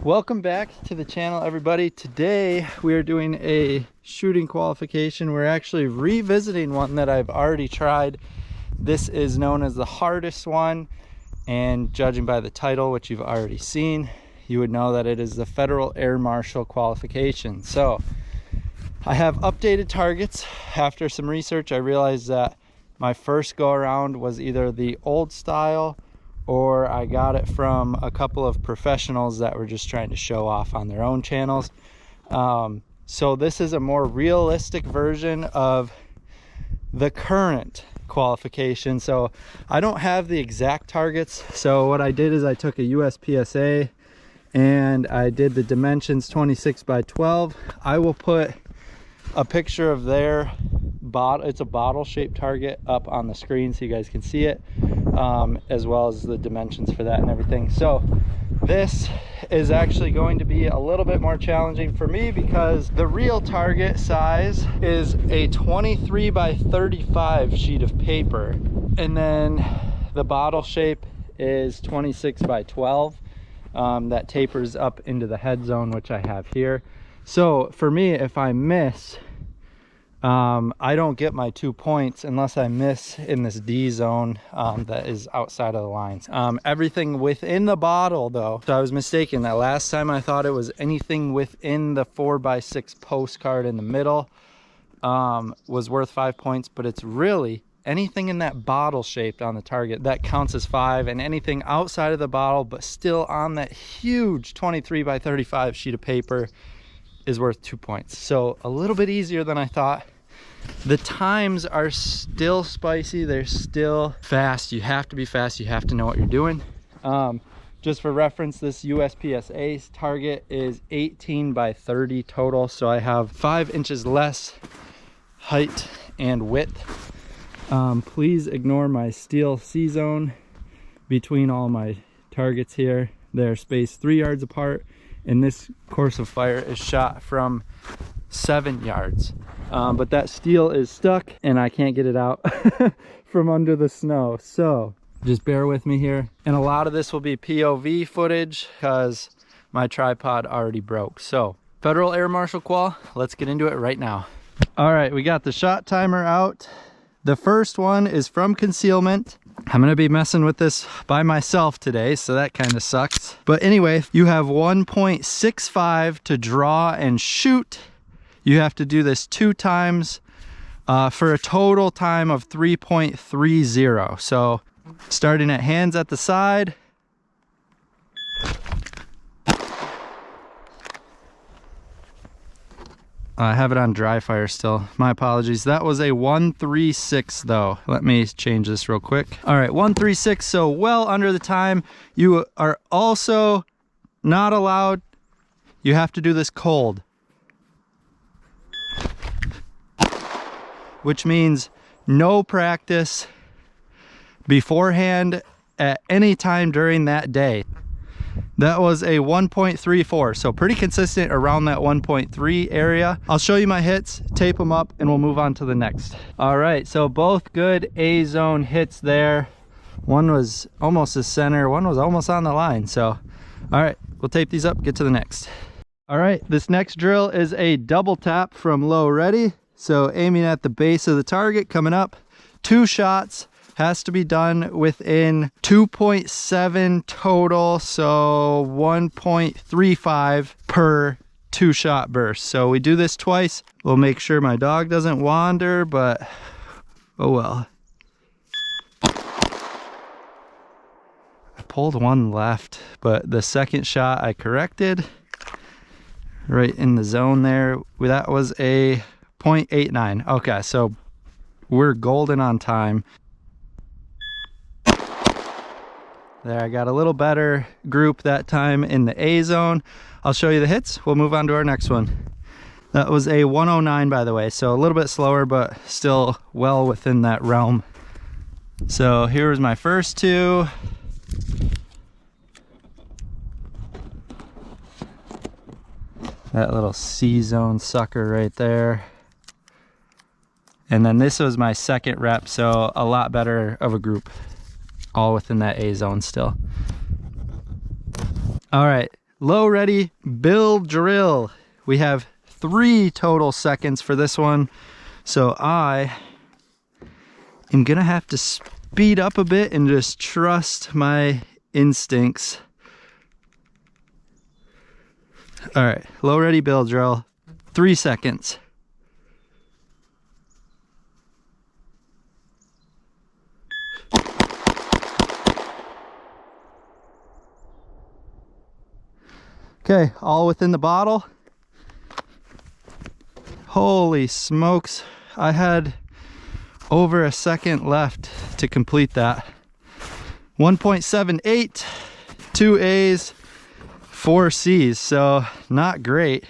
Welcome back to the channel, everybody. Today we are doing a shooting qualification. We're actually revisiting one that I've already tried. This is known as the hardest one, and judging by the title, which you've already seen, you would know that it is the Federal Air Marshal Qualification. So I have updated targets. After some research, I realized that my first go around was either the old style or I got it from a couple of professionals that were just trying to show off on their own channels. So this is a more realistic version of the current qualification. So I don't have the exact targets. So what I did is I took a USPSA and I did the dimensions 26 by 12. I will put a picture of their bottle. It's a bottle shaped target up on the screen so you guys can see it, as well as the dimensions for that and everything. So this is actually going to be a little bit more challenging for me because the real target size is a 23 by 35 sheet of paper, and then the bottle shape is 26 by 12. That tapers up into the head zone, which I have here. So for me, if I miss, I don't get my 2 points unless I miss in this D zone that is outside of the lines. Everything within the bottle though, so I was mistaken. That last time I thought it was anything within the 4x6 postcard in the middle was worth 5 points, but it's really anything in that bottle shaped on the target that counts as 5, and anything outside of the bottle but still on that huge 23 by 35 sheet of paper is worth 2 points. So a little bit easier than I thought. The times are still spicy, they're still fast. You have to be fast, you have to know what you're doing. Just for reference, this USPSA target is 18 by 30 total, so I have 5 inches less height and width. Please ignore my steel C zone between all my targets here. They're spaced 3 yards apart, and this course of fire is shot from 7 yards. But that steel is stuck and I can't get it out from under the snow. So just bear with me here. And a lot of this will be POV footage because my tripod already broke. So Federal Air Marshal Qual, let's get into it right now. All right, we got the shot timer out. The first one is from concealment. I'm gonna be messing with this by myself today, so that kind of sucks. But anyway, you have 1.65 to draw and shoot. You have to do this 2 times for a total time of 3.30. So starting at hands at the side. I have it on dry fire still. My apologies. That was a 136 though. Let me change this real quick. All right, 136, so well under the time. You are also not allowed, you have to do this cold, which means no practice beforehand at any time during that day. That was a 1.34, so pretty consistent around that 1.3 area. I'll show you my hits, tape them up, and we'll move on to the next. All right, so both good A zone hits there. One was almost the center, one was almost on the line. So, all right, we'll tape these up, get to the next. All right, this next drill is a double tap from low ready. So aiming at the base of the target, coming up, 2 shots. Has to be done within 2.7 total, so 1.35 per 2-shot burst. So we do this twice. We'll make sure my dog doesn't wander, but oh well. I pulled one left, but the second shot I corrected right in the zone there. That was a 0.89. Okay, so we're golden on time. There, I got a little better group that time in the A zone. I'll show you the hits. We'll move on to our next one. That was a 109, by the way, so a little bit slower, but still well within that realm. So here was my first 2. That little C zone sucker right there. And then this was my second rep, so a lot better of a group. All within that A zone still. All right, low ready, build, drill. We have 3 total seconds for this one. So I am gonna have to speed up a bit and just trust my instincts. All right, low ready, build, drill, 3 seconds. Okay, all within the bottle. Holy smokes, I had over a second left to complete that. 1.78, 2 A's, 4 C's, so not great,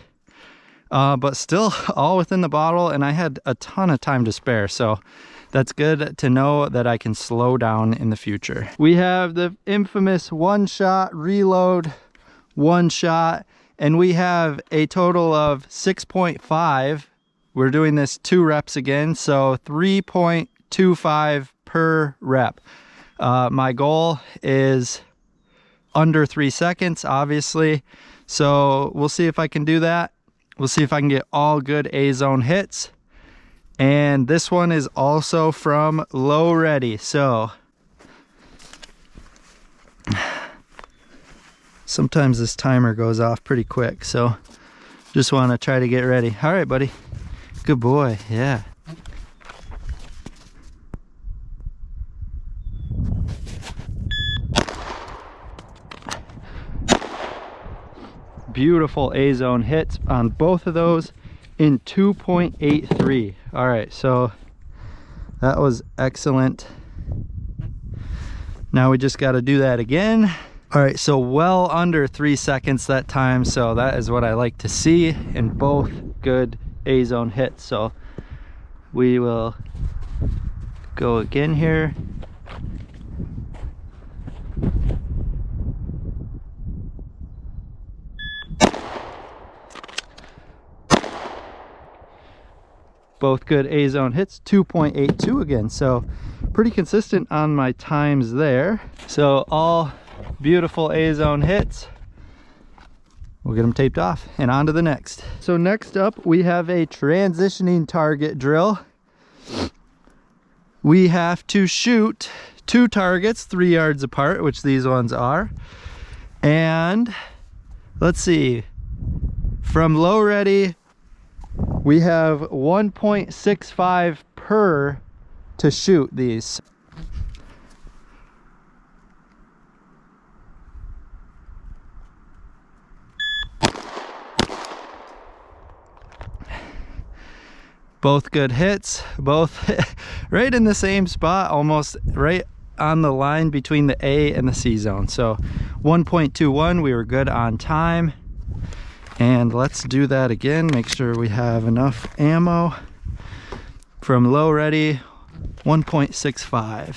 but still all within the bottle, and I had a ton of time to spare, so that's good to know that I can slow down in the future. We have the infamous 1-shot reload, 1 shot, and we have a total of 6.5. We're doing this 2 reps again, so 3.25 per rep. My goal is under 3 seconds, obviously, so we'll see if I can do that. We'll see if I can get all good A-zone hits. And this one is also from low ready, so sometimes this timer goes off pretty quick, so just want to try to get ready. All right, buddy. Good boy. Yeah. Beautiful A-zone hits on both of those in 2.83. All right, so that was excellent. Now we just got to do that again. All right, so well under 3 seconds that time, so that is what I like to see in both good A-zone hits. So we will go again here. Both good A-zone hits, 2.82 again, so pretty consistent on my times there. So all beautiful A-zone hits. We'll get them taped off and on to the next. So next up we have a transitioning target drill. We have to shoot 2 targets 3 yards apart, which these ones are. And let's see, from low ready we have 1.65 per to shoot these. Both good hits, both right in the same spot, almost right on the line between the A and the C zone. So 1.21, we were good on time. And let's do that again, make sure we have enough ammo. From low ready, 1.65.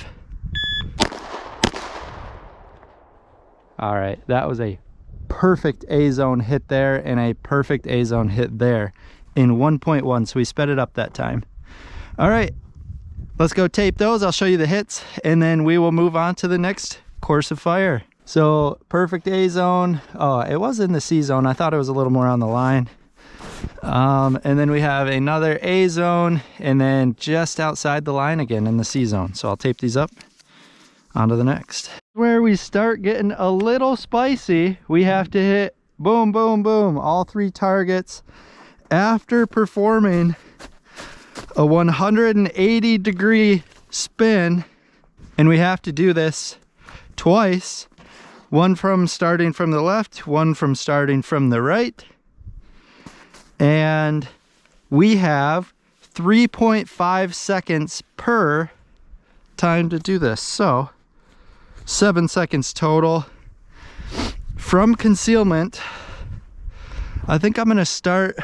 All right, that was a perfect A-zone hit there and a perfect A-zone hit there in 1.1, so we sped it up that time. All right, let's go tape those. I'll show you the hits, and then we will move on to the next course of fire. So perfect A-zone. Oh, it was in the C zone. I thought it was a little more on the line. And then we have another A-zone, and then just outside the line again in the C zone. So I'll tape these up. On to the next. Where we start getting a little spicy, we have to hit boom, boom, boom, all 3 targets after performing a 180-degree spin, and we have to do this twice. One from starting from the left, one from starting from the right. And we have 3.5 seconds per time to do this. So 7 seconds total. From concealment, I think I'm gonna start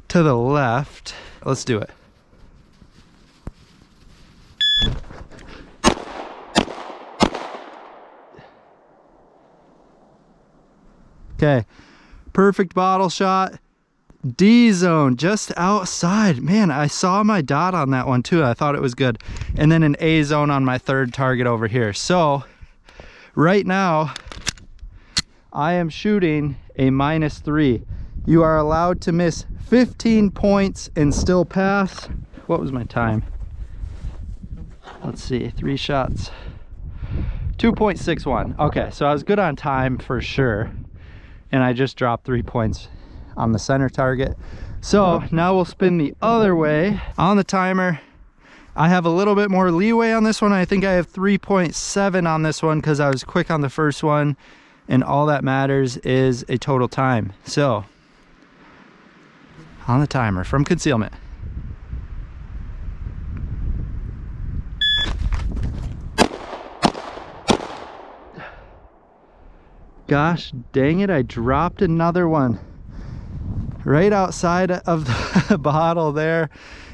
to the left. Let's do it. Okay, perfect bottle shot. D zone just outside. Man, I saw my dot on that one too. I thought it was good. And then an A zone on my 3rd target over here. So right now I am shooting a -3. You are allowed to miss 15 points and still pass. What was my time? Let's see, 3 shots. 2.61. Okay, so I was good on time for sure. And I just dropped 3 points on the center target. So now we'll spin the other way on the timer. I have a little bit more leeway on this one. I think I have 3.7 on this one because I was quick on the first one, and all that matters is a total time. So on the timer from concealment. Gosh dang it, I dropped another one right outside of the bottle there.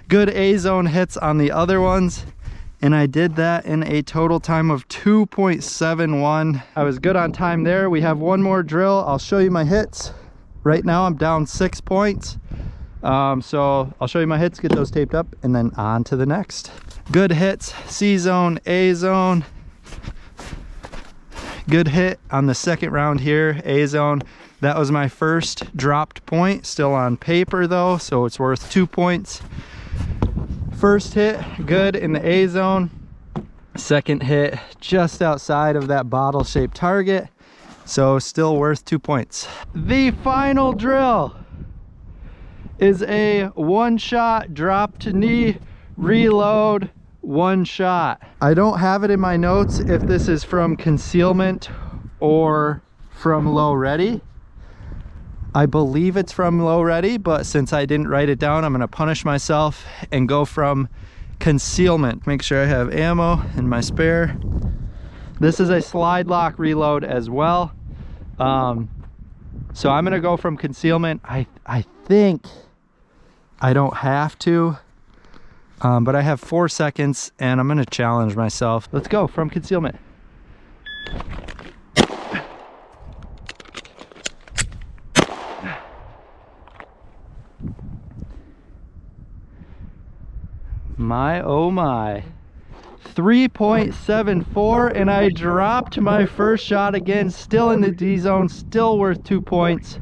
Good A-zone hits on the other ones, and I did that in a total time of 2.71. I was good on time there. We have one more drill. I'll show you my hits. Right now I'm down 6 points. So I'll show you my hits, get those taped up, and then on to the next. Good hits, C-zone, A-zone. Good hit on the second round here, A-zone. That was my first dropped point, still on paper though, so it's worth 2 points. First hit, good in the A-zone. Second hit, just outside of that bottle-shaped target, so still worth 2 points. The final drill is a one-shot drop to knee, reload, one shot. I don't have it in my notes if this is from concealment or from low ready. I believe it's from low ready, but since I didn't write it down, I'm gonna punish myself and go from concealment. Make sure I have ammo in my spare. This is a slide lock reload as well. So I'm gonna go from concealment. I think I don't have to, but I have 4 seconds and I'm gonna challenge myself. Let's go from concealment. My oh my, 3.74, and I dropped my first shot again, still in the D zone, still worth 2 points.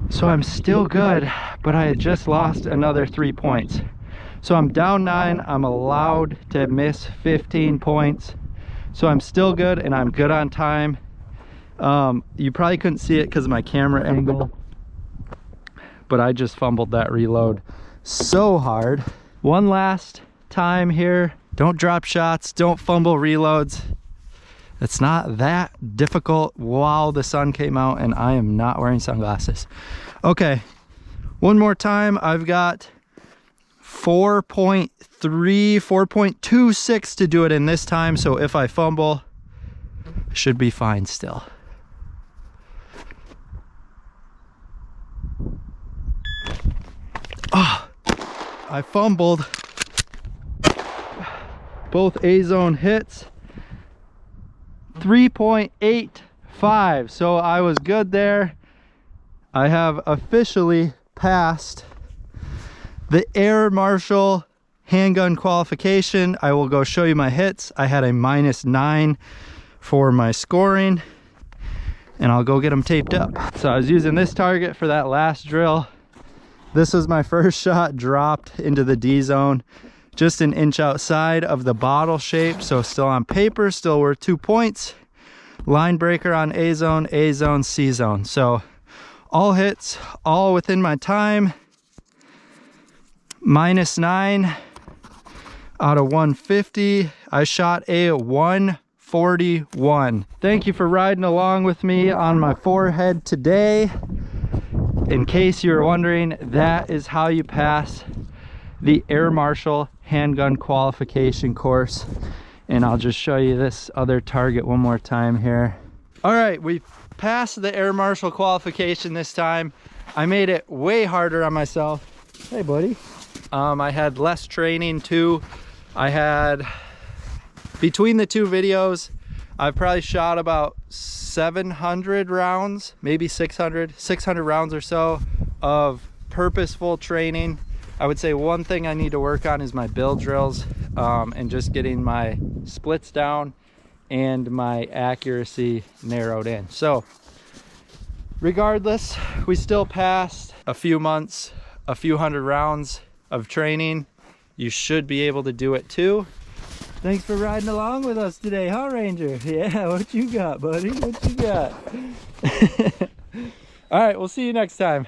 So I'm still good, but I had just lost another 3 points. So I'm down 9, I'm allowed to miss 15 points. So I'm still good and I'm good on time. You probably couldn't see it because of my camera angle, but I just fumbled that reload so hard. One last time here. Don't drop shots, don't fumble reloads. It's not that difficult. Wow, the sun came out and I am not wearing sunglasses. Okay, one more time. I've got 4.3, 4.26 to do it in this time. So if I fumble, I should be fine still. Oh, I fumbled. Both A-zone hits. 3.85, so I was good there. I have officially passed the Air Marshal Handgun Qualification. I will go show you my hits. I had a -9 for my scoring, and I'll go get them taped up. So I was using this target for that last drill. This was my first shot, dropped into the D zone, just an inch outside of the bottle shape, so still on paper, still worth 2 points. Line breaker on A-zone, A-zone, C-zone. So all hits, all within my time. -9 out of 150. I shot a 141. Thank you for riding along with me on my forehead today. In case you're wondering, that is how you pass the Air Marshal Handgun Qualification course. And I'll just show you this other target one more time here. All right, we passed the Air Marshal Qualification this time. I made it way harder on myself. Hey, buddy. I had less training too. I had, between the two videos, I've probably shot about 700 rounds, maybe 600 rounds or so of purposeful training. I would say one thing I need to work on is my build drills, and just getting my splits down and my accuracy narrowed in. So regardless, we still passed a few months, a few hundred rounds of training. You should be able to do it too. Thanks for riding along with us today, huh, Ranger? Yeah, what you got, buddy? What you got? All right, we'll see you next time.